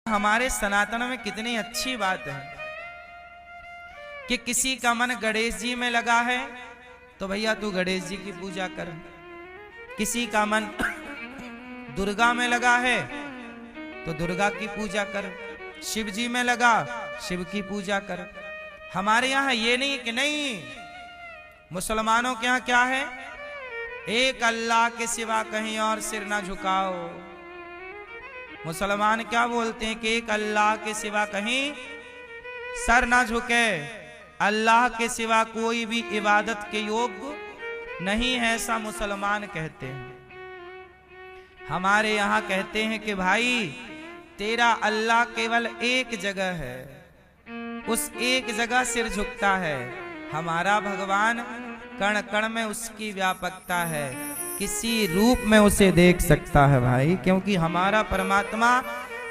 हमारे सनातन में कितनी अच्छी बात है कि किसी का मन गणेश जी में लगा है तो भैया तू गणेश जी की पूजा कर। किसी का मन दुर्गा में लगा है तो दुर्गा की पूजा कर। शिव जी में लगा शिव की पूजा कर। हमारे यहाँ ये नहीं कि नहीं, मुसलमानों के यहाँ क्या है, एक अल्लाह के सिवा कहीं और सिर ना झुकाओ। मुसलमान क्या बोलते हैं कि एक अल्लाह के सिवा कहीं सर ना झुके, अल्लाह के सिवा कोई भी इबादत के योग्य नहीं है, ऐसा मुसलमान कहते हैं। हमारे यहाँ कहते हैं कि भाई तेरा अल्लाह केवल एक जगह है, उस एक जगह सिर झुकता है। हमारा भगवान कण कण में उसकी व्यापकता है, किसी रूप में उसे देख सकता है भाई, क्योंकि हमारा परमात्मा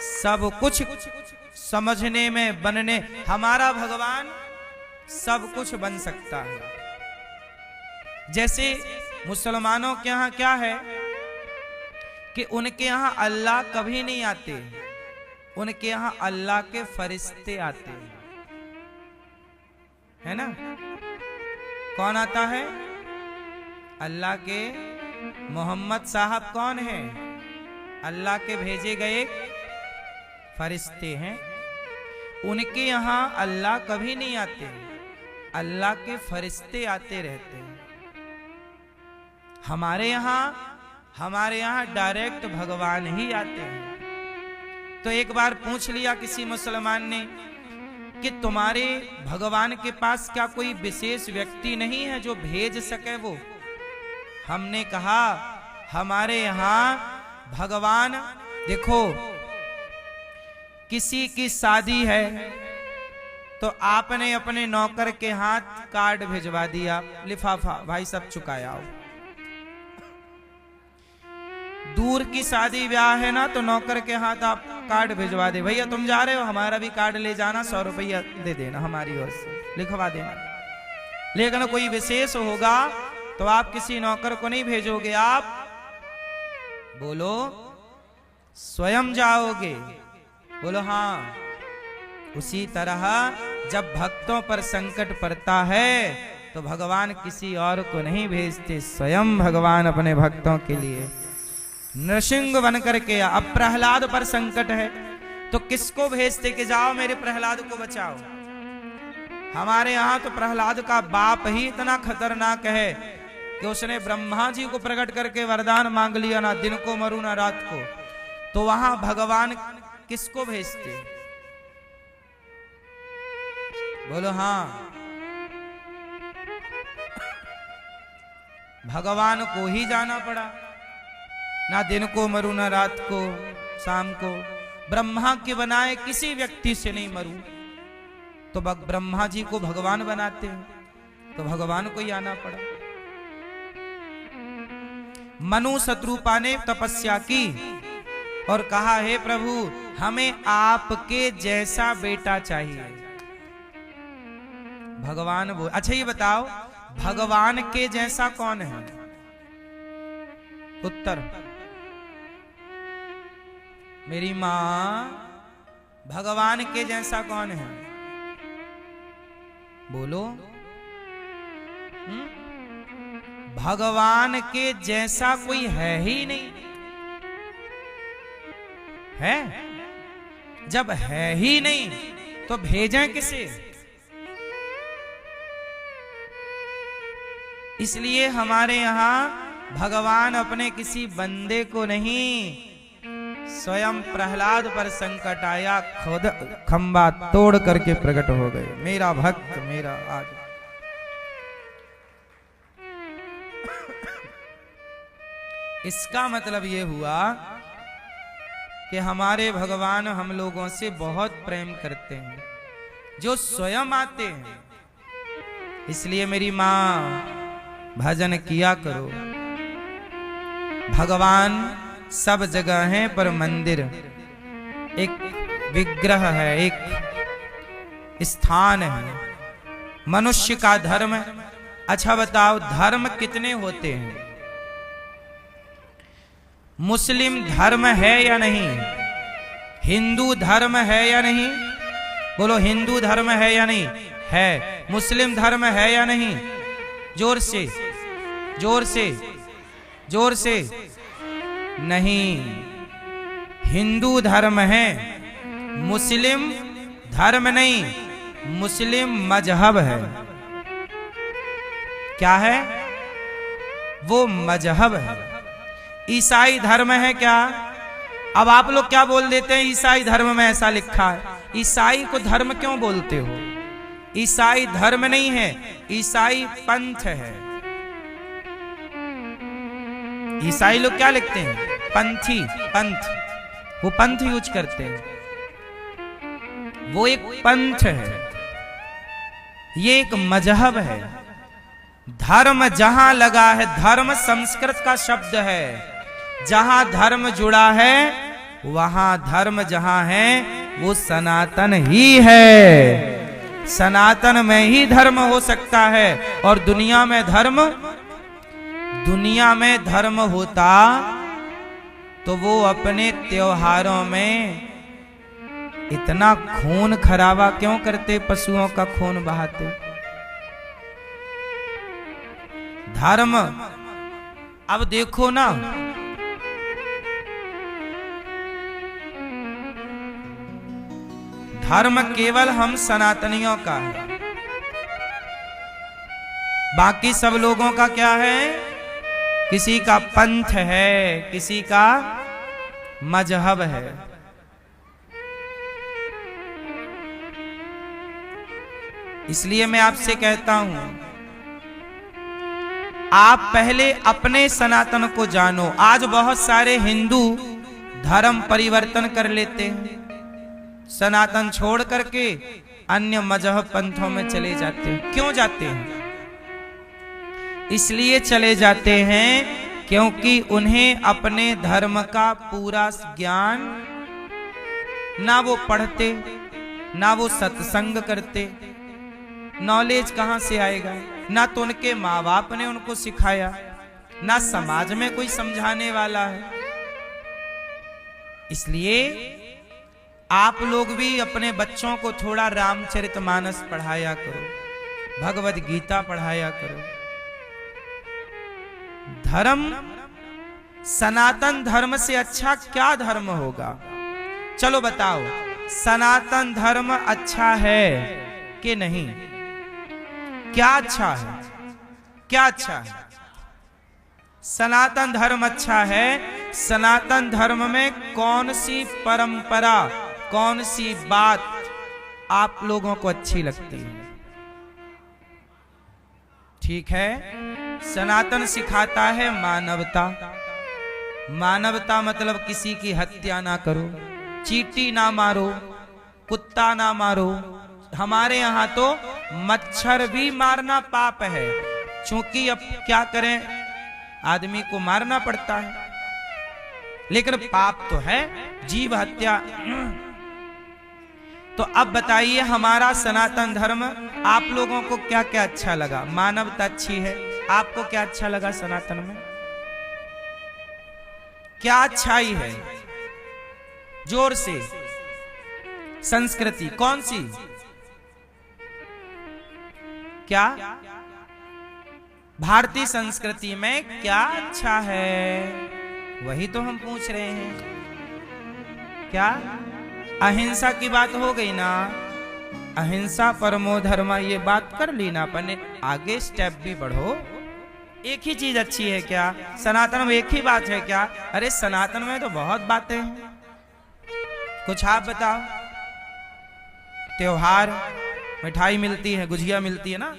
सब कुछ समझने में बनने, हमारा भगवान सब कुछ बन सकता है। जैसे मुसलमानों के यहाँ क्या है कि उनके यहाँ अल्लाह कभी नहीं आते, उनके यहाँ अल्लाह के फरिश्ते आते हैं, है ना। कौन आता है? अल्लाह के मोहम्मद साहब कौन है? अल्लाह के भेजे गए फरिश्ते हैं। उनके यहाँ अल्लाह कभी नहीं आते, अल्लाह के फरिश्ते आते रहते हैं। हमारे यहाँ डायरेक्ट भगवान ही आते हैं। तो एक बार पूछ लिया किसी मुसलमान ने कि तुम्हारे भगवान के पास क्या कोई विशेष व्यक्ति नहीं है जो भेज सके वो? हमने कहा हमारे यहाँ भगवान, देखो किसी की शादी है तो आपने अपने नौकर के हाथ कार्ड भिजवा दिया, लिफाफा भाई सब चुकाया हो। दूर की शादी ब्याह है ना तो नौकर के हाथ आप कार्ड भिजवा दे, भैया तुम जा रहे हो हमारा भी कार्ड ले जाना, 100 रुपया दे देना, हमारी ओर से लिखवा देना। लेकिन कोई विशेष होगा तो आप किसी नौकर को नहीं भेजोगे, आप बोलो स्वयं जाओगे। बोलो हाँ। उसी तरह जब भक्तों पर संकट पड़ता है तो भगवान किसी और को नहीं भेजते, स्वयं भगवान अपने भक्तों के लिए नृसिंह बन करके। अब प्रहलाद पर संकट है तो किसको भेजते कि जाओ मेरे प्रहलाद को बचाओ? हमारे यहाँ तो प्रहलाद का बाप ही इतना खतरनाक है कि उसने ब्रह्मा जी को प्रकट करके वरदान मांग लिया, ना दिन को मरू ना रात को। तो वहां भगवान किसको भेजते? बोलो हाँ, भगवान को ही जाना पड़ा, ना दिन को मरू ना रात को, शाम को। ब्रह्मा के बनाए किसी व्यक्ति से नहीं मरू, तो ब्रह्मा जी को भगवान बनाते हैं तो भगवान को ही आना पड़ा। मनु शत्रुपा ने तपस्या की और कहा हे प्रभु हमें आपके जैसा बेटा चाहिए। भगवान बोले, अच्छा ये बताओ भगवान के जैसा कौन है? उत्तर, मेरी मां भगवान के जैसा कौन है? बोलो। भगवान के जैसा कोई है ही नहीं। है? जब है ही नहीं तो भेजें किसे? इसलिए हमारे यहां भगवान अपने किसी बंदे को नहीं, स्वयं प्रहलाद पर संकट आया, खुद खंबा तोड़ करके प्रकट हो गए। मेरा भक्त मेरा आज। इसका मतलब ये हुआ कि हमारे भगवान हम लोगों से बहुत प्रेम करते हैं, जो स्वयं आते हैं। इसलिए मेरी मां भजन किया करो। भगवान सब जगह है पर मंदिर एक विग्रह है, एक स्थान है। मनुष्य का धर्म। अच्छा बताओ धर्म कितने होते हैं? मुस्लिम धर्म है या नहीं? हिंदू धर्म है या नहीं? बोलो, हिंदू धर्म है या नहीं? है। मुस्लिम धर्म है या नहीं? जोर से, जोर से, जोर से। नहीं, हिंदू धर्म है, मुस्लिम धर्म नहीं, मुस्लिम मजहब है। क्या है? वो मजहब है। ईसाई धर्म है क्या? अब आप लोग क्या बोल देते हैं, ईसाई धर्म में ऐसा लिखा है। ईसाई को धर्म क्यों बोलते हो? ईसाई धर्म नहीं है, ईसाई पंथ है। ईसाई लोग क्या लिखते हैं? पंथी, पंथ। वो पंथ यूज करते हैं, वो एक पंथ है, ये एक मजहब है। धर्म जहां लगा है, धर्म संस्कृत का शब्द है, जहां धर्म जुड़ा है वहां धर्म जहां है वो सनातन ही है। सनातन में ही धर्म हो सकता है। और दुनिया में धर्म होता तो वो अपने त्योहारों में इतना खून खराबा क्यों करते, पशुओं का खून बहाते? धर्म, अब देखो ना, धर्म केवल हम सनातनियों का है, बाकी सब लोगों का क्या है? किसी का पंथ है, किसी का मजहब है। इसलिए मैं आपसे कहता हूं, आप पहले अपने सनातन को जानो। आज बहुत सारे हिंदू धर्म परिवर्तन कर लेते हैं, सनातन छोड़ करके अन्य मजहब पंथों में चले जाते हैं। क्यों जाते हैं? इसलिए चले जाते हैं क्योंकि उन्हें अपने धर्म का पूरा ज्ञान, ना वो पढ़ते, ना वो सत्संग करते। नॉलेज कहां से आएगा? ना तो उनके माँ बाप ने उनको सिखाया, ना समाज में कोई समझाने वाला है। इसलिए आप लोग भी अपने बच्चों को थोड़ा रामचरितमानस पढ़ाया करो, भगवद गीता पढ़ाया करो। धर्म, सनातन धर्म से अच्छा क्या धर्म होगा? चलो बताओ, सनातन धर्म अच्छा है कि नहीं? क्या अच्छा है? क्या अच्छा है? सनातन धर्म अच्छा है। सनातन धर्म में कौन सी परंपरा, कौन सी बात आप लोगों को अच्छी लगती है? ठीक है, सनातन सिखाता है मानवता। मानवता मतलब किसी की हत्या ना करो, चींटी ना मारो, कुत्ता ना मारो। हमारे यहाँ तो मच्छर भी मारना पाप है, क्योंकि अब क्या करें, आदमी को मारना पड़ता है, लेकिन पाप तो है जीव हत्या। तो अब बताइए, हमारा सनातन धर्म आप लोगों को क्या क्या अच्छा लगा? मानवता अच्छी है। आपको क्या अच्छा लगा सनातन में? क्या अच्छाई है? जोर से। संस्कृति कौन सी? क्या भारतीय संस्कृति में क्या अच्छा है? वही तो हम पूछ रहे हैं। क्या अहिंसा की बात हो गई ना? अहिंसा परमो धर्म, ये बात कर ली ना अपन ने। आगे स्टेप भी बढ़ो। एक ही चीज अच्छी है क्या? सनातन में एक ही बात है क्या? अरे सनातन में तो बहुत बातें हैं, कुछ आप बताओ। त्योहार, मिठाई मिलती है, गुजिया मिलती है ना,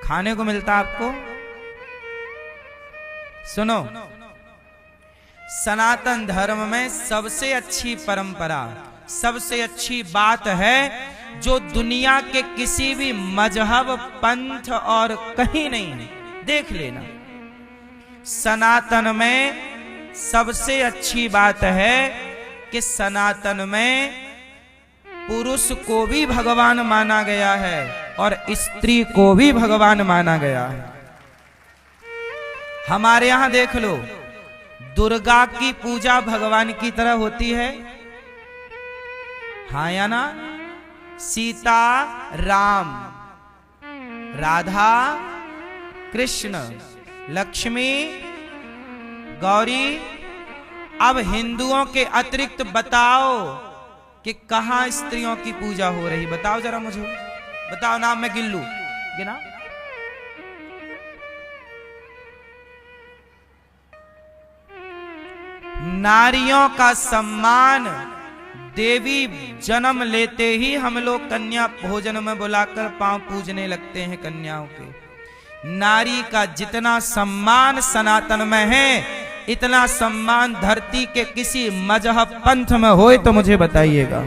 खाने को मिलता आपको। सुनो, सनातन धर्म में सबसे अच्छी परंपरा, सबसे अच्छी बात है जो दुनिया के किसी भी मजहब, पंथ और कहीं नहीं है। देख लेना, सनातन में सबसे अच्छी बात है कि सनातन में पुरुष को भी भगवान माना गया है और स्त्री को भी भगवान माना गया है। हमारे यहां देख लो, दुर्गा की पूजा भगवान की तरह होती है, हाँ या ना? सीता राम, राधा कृष्ण, लक्ष्मी गौरी। अब हिंदुओं के अतिरिक्त बताओ कि कहां स्त्रियों की पूजा हो रही, बताओ जरा मुझे, बताओ नाम, मैं गिन लूं, गिना। नारियों का सम्मान, देवी जन्म लेते ही हम लोग कन्या भोजन में बुलाकर पांव पूजने लगते हैं कन्याओं के। नारी का जितना सम्मान सनातन में है, इतना सम्मान धरती के किसी मजहब पंथ में होए तो मुझे बताइएगा।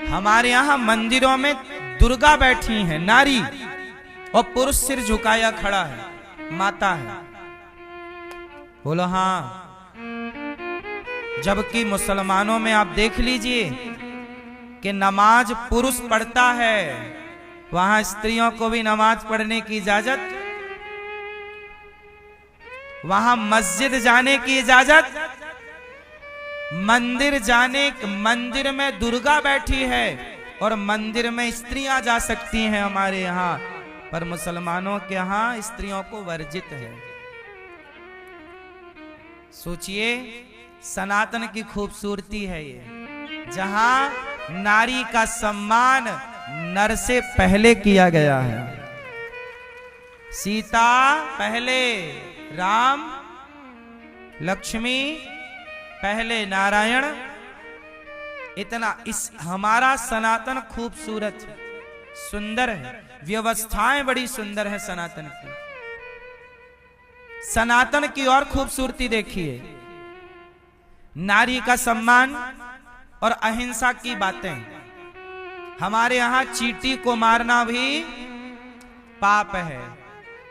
हमारे यहां मंदिरों में दुर्गा बैठी है नारी, और पुरुष सिर झुकाया खड़ा है, माता है। बोलो हाँ। जबकि मुसलमानों में आप देख लीजिए कि नमाज पुरुष पढ़ता है, वहां स्त्रियों को भी नमाज पढ़ने की इजाजत, वहां मस्जिद जाने की इजाजत, मंदिर जाने, मंदिर में दुर्गा बैठी है और मंदिर में स्त्रियां जा सकती हैं हमारे यहां, पर मुसलमानों के यहां स्त्रियों को वर्जित है। सोचिए, सनातन की खूबसूरती है ये, जहां नारी का सम्मान नर से पहले किया गया है। सीता पहले, राम लक्ष्मी पहले, नारायण। इतना इस हमारा सनातन खूबसूरत है, सुंदर है, व्यवस्थाएं बड़ी सुंदर है सनातन की। सनातन की और खूबसूरती देखिए, नारी का सम्मान और अहिंसा की बातें। हमारे यहां चींटी को मारना भी पाप है।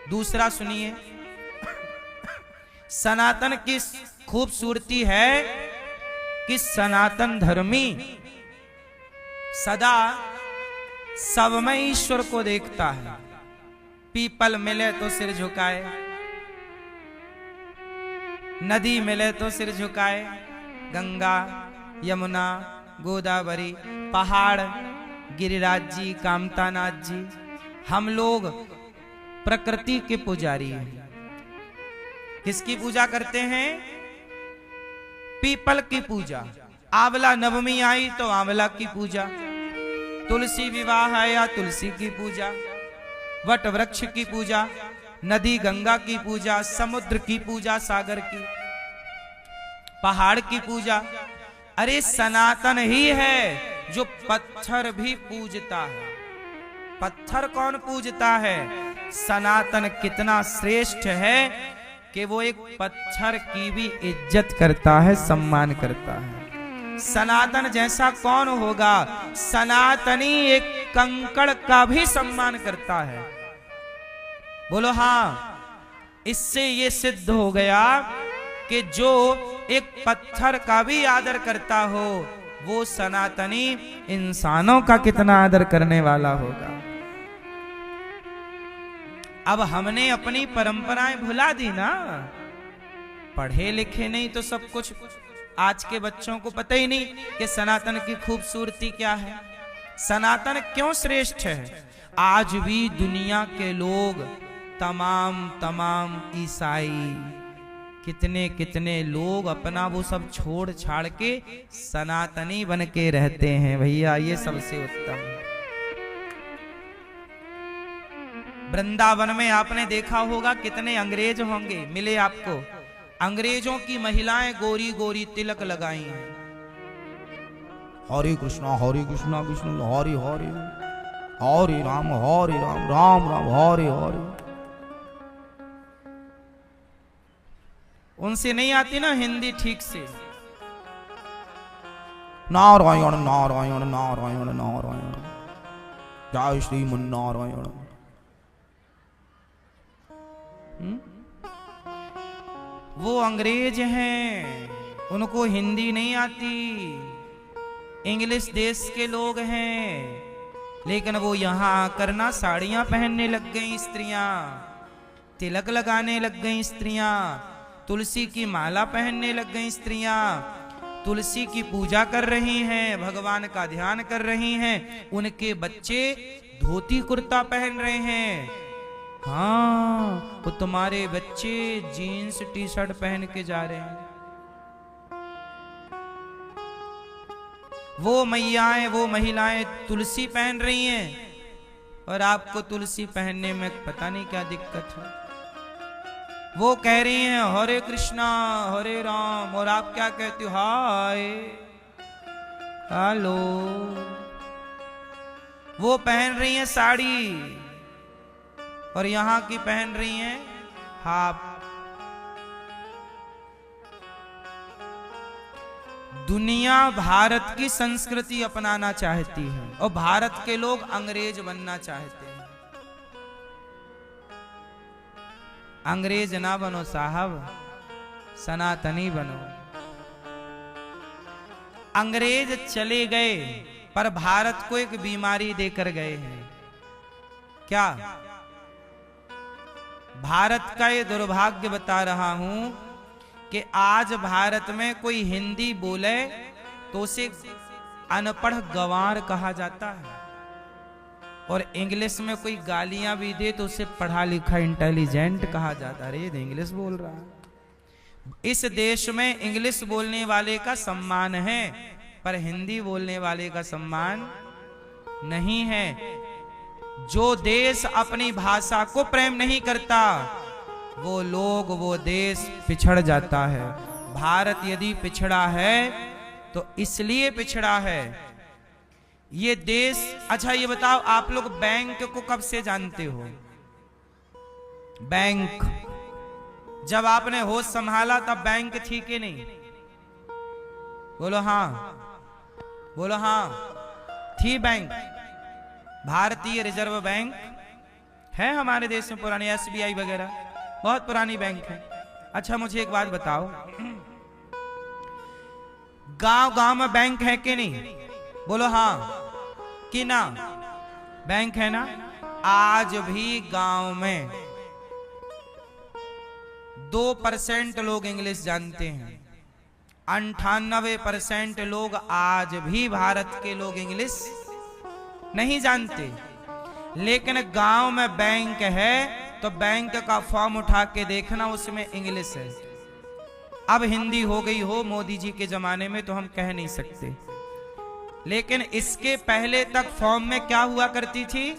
दूसरा सुनिए, सनातन की खूबसूरती है कि सनातन धर्मी सदा सब में ईश्वर को देखता है। पीपल मिले तो सिर झुकाए, नदी मिले तो सिर झुकाए, गंगा यमुना गोदावरी, पहाड़ गिरिराज जी, कामतानाथ जी, हम लोग प्रकृति के पुजारी हैं। किसकी पूजा करते हैं? पीपल की पूजा। आंवला नवमी आई तो आंवला की पूजा, तुलसी विवाह आया तुलसी की पूजा, वट वृक्ष की पूजा, नदी गंगा की पूजा, समुद्र की पूजा, सागर की, पहाड़ की पूजा। अरे सनातन ही है जो पत्थर भी पूजता है। पत्थर कौन पूजता है? सनातन कितना श्रेष्ठ है कि वो एक पत्थर की भी इज्जत करता है, सम्मान करता है। सनातन जैसा कौन होगा? सनातनी एक कंकड़ का भी सम्मान करता है। बोलो हाँ। इससे ये सिद्ध हो गया कि जो एक पत्थर का भी आदर करता हो, वो सनातनी इंसानों का कितना आदर करने वाला होगा। अब हमने अपनी परंपराएं भुला दी ना, पढ़े लिखे नहीं तो सब कुछ। आज के बच्चों को पता ही नहीं कि सनातन की खूबसूरती क्या है, सनातन क्यों श्रेष्ठ है। आज भी दुनिया के लोग, तमाम ईसाई, कितने कितने लोग अपना वो सब छोड़ छाड़ के सनातनी बन के रहते हैं। भैया ये सबसे उत्तम है। वृंदावन में आपने देखा होगा कितने अंग्रेज होंगे मिले आपको। अंग्रेजों की महिलाएं गोरी गोरी तिलक लगाई हैं। हरे कृष्णा कृष्ण हरे हरे, हरे राम राम राम हरे हरे। उनसे नहीं आती ना हिंदी ठीक से। नारायण नारायण नारायण नारायण, जय श्रीमन नारायण। वो अंग्रेज हैं, उनको हिंदी नहीं आती, इंग्लिश देश के लोग हैं, लेकिन वो यहां आकर ना साड़ियां पहनने लग गई स्त्रियां। तिलक लगाने लग गई स्त्रियां, तुलसी की माला पहनने लग गई स्त्रियां, तुलसी की पूजा कर रही हैं, भगवान का ध्यान कर रही हैं। उनके बच्चे धोती कुर्ता पहन रहे हैं। हाँ, वो तुम्हारे बच्चे जीन्स टी शर्ट पहन के जा रहे हैं। वो मैयाएं, वो महिलाएं तुलसी पहन रही हैं और आपको तुलसी पहनने में पता नहीं क्या दिक्कत है। वो कह रही हैं हरे कृष्णा हरे राम, और आप क्या कहते हो? Hi hello. वो पहन रही हैं साड़ी और यहां की पहन रही हैं हाफ। दुनिया भारत की संस्कृति अपनाना चाहती है और भारत के लोग अंग्रेज बनना चाहते हैं। अंग्रेज ना बनो साहब, सनातनी बनो। अंग्रेज चले गए पर भारत को एक बीमारी देकर गए हैं। क्या? भारत का ये दुर्भाग्य बता रहा हूं कि आज भारत में कोई हिंदी बोले तो उसे अनपढ़ गंवार कहा जाता है, और इंग्लिश में कोई गालियां भी दे तो उसे पढ़ा लिखा इंटेलिजेंट कहा जाता है। अरे ये इंग्लिश बोल रहा है। इस देश में इंग्लिश बोलने वाले का सम्मान है पर हिंदी बोलने वाले का सम्मान नहीं है। जो देश अपनी भाषा को प्रेम नहीं करता वो लोग, वो देश पिछड़ जाता है। भारत यदि पिछड़ा है तो इसलिए पिछड़ा है ये देश। अच्छा ये बताओ, आप लोग बैंक को कब से जानते हो? बैंक जब आपने होश संभाला तब बैंक थी कि नहीं? बोलो हाँ, बोलो हाँ, थी बैंक। भारतीय रिजर्व बैंक है हमारे देश में, पुरानी SBI वगैरह बहुत पुरानी बैंक है। अच्छा मुझे एक बात बताओ, गांव गांव में बैंक है कि नहीं? बोलो हाँ कि ना? बैंक है ना? आज भी गांव में 2% लोग इंग्लिश जानते हैं। 98% लोग आज भी भारत के लोग इंग्लिश नहीं जानते। लेकिन गांव में बैंक है तो बैंक का फॉर्म उठा के देखना, उसमें इंग्लिश है। अब हिंदी हो गई हो मोदी जी के जमाने में तो हम कह नहीं सकते, लेकिन इसके पहले तक फॉर्म में क्या हुआ करती थी?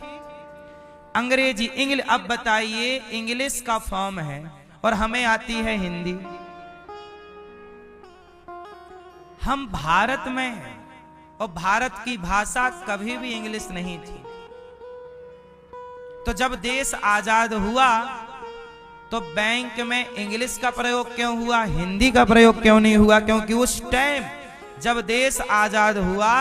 अंग्रेजी, इंग्लिश। अब बताइए, इंग्लिश का फॉर्म है और हमें आती है हिंदी। हम भारत में हैं और भारत की भाषा कभी भी इंग्लिश नहीं थी। तो जब देश आजाद हुआ तो बैंक में इंग्लिश का प्रयोग क्यों हुआ, हिंदी का प्रयोग क्यों नहीं हुआ? क्योंकि उस टाइम जब देश आजाद हुआ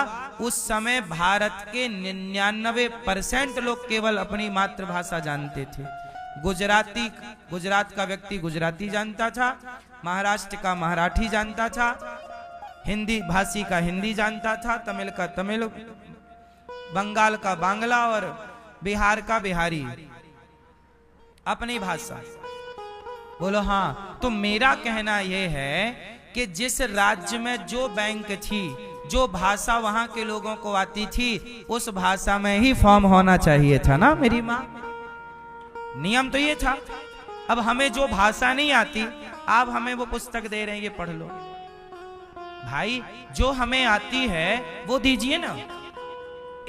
उस समय भारत के 99% लोग केवल अपनी मातृभाषा जानते थे। गुजरात का व्यक्ति गुजराती जानता था, महाराष्ट्र का मराठी जानता था, हिंदी भाषी का हिंदी जानता था, तमिल का तमिल, बंगाल का बांग्ला और बिहार का बिहारी, अपनी भाषा। बोलो हाँ। तो मेरा कहना यह है कि जिस राज्य में जो बैंक थी, जो भाषा वहां के लोगों को आती थी, उस भाषा में ही फॉर्म होना चाहिए था ना मेरी माँ। नियम तो ये था। अब हमें जो भाषा नहीं आती, आप हमें वो पुस्तक दे रहे हैं, ये पढ़ लो। भाई जो हमें आती है वो दीजिए ना,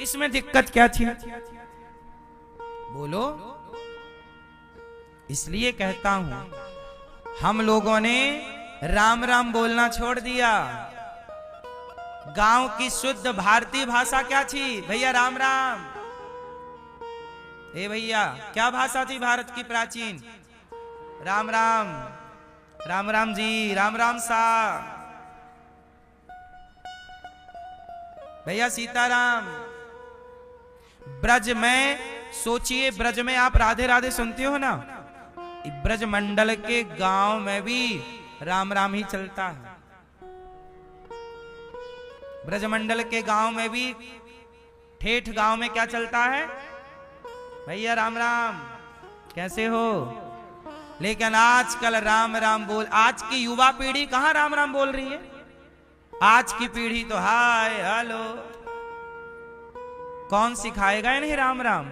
इसमें दिक्कत क्या थी? बोलो। इसलिए कहता हूं हम लोगों ने राम राम बोलना छोड़ दिया। गांव की शुद्ध भारतीय भाषा क्या थी भैया? राम राम। ए भैया, क्या भाषा थी भारत की प्राचीन? राम राम। राम राम जी, राम राम सा। भैया सीताराम। ब्रज में सोचिए, ब्रज में आप राधे राधे सुनते हो ना, ब्रज मंडल के गांव में भी राम राम ही चलता है। ब्रज मंडल के गांव में भी, ठेठ गांव में क्या चलता है? भैया राम राम, कैसे हो? लेकिन आजकल राम राम बोल, आज की युवा पीढ़ी कहां राम राम बोल रही है। आज की पीढ़ी तो हाय हेलो, कौन सिखाएगा इन्हें राम राम,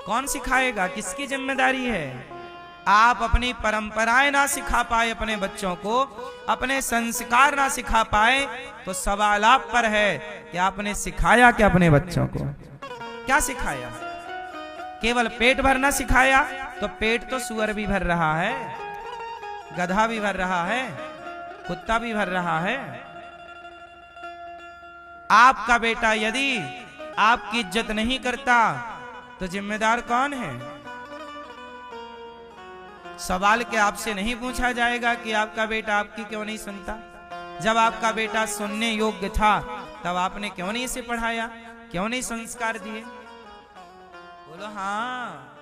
कौन सिखाएगा, किसकी जिम्मेदारी है। आप अपनी परंपराएं ना सिखा पाए अपने बच्चों को, अपने संस्कार ना सिखा पाए, तो सवाल आप पर है कि आपने सिखाया क्या अपने बच्चों को, क्या सिखाया। केवल पेट भरना सिखाया तो पेट तो सुअर भी भर रहा है, गधा भी भर रहा है, कुत्ता भी भर रहा है। आपका बेटा यदि आपकी इज्जत नहीं करता तो जिम्मेदार कौन है। सवाल के आपसे नहीं पूछा जाएगा कि आपका बेटा आपकी क्यों नहीं सुनता। जब आपका बेटा सुनने योग्य था तब आपने क्यों नहीं इसे पढ़ाया, क्यों नहीं संस्कार दिए। बोलो हाँ,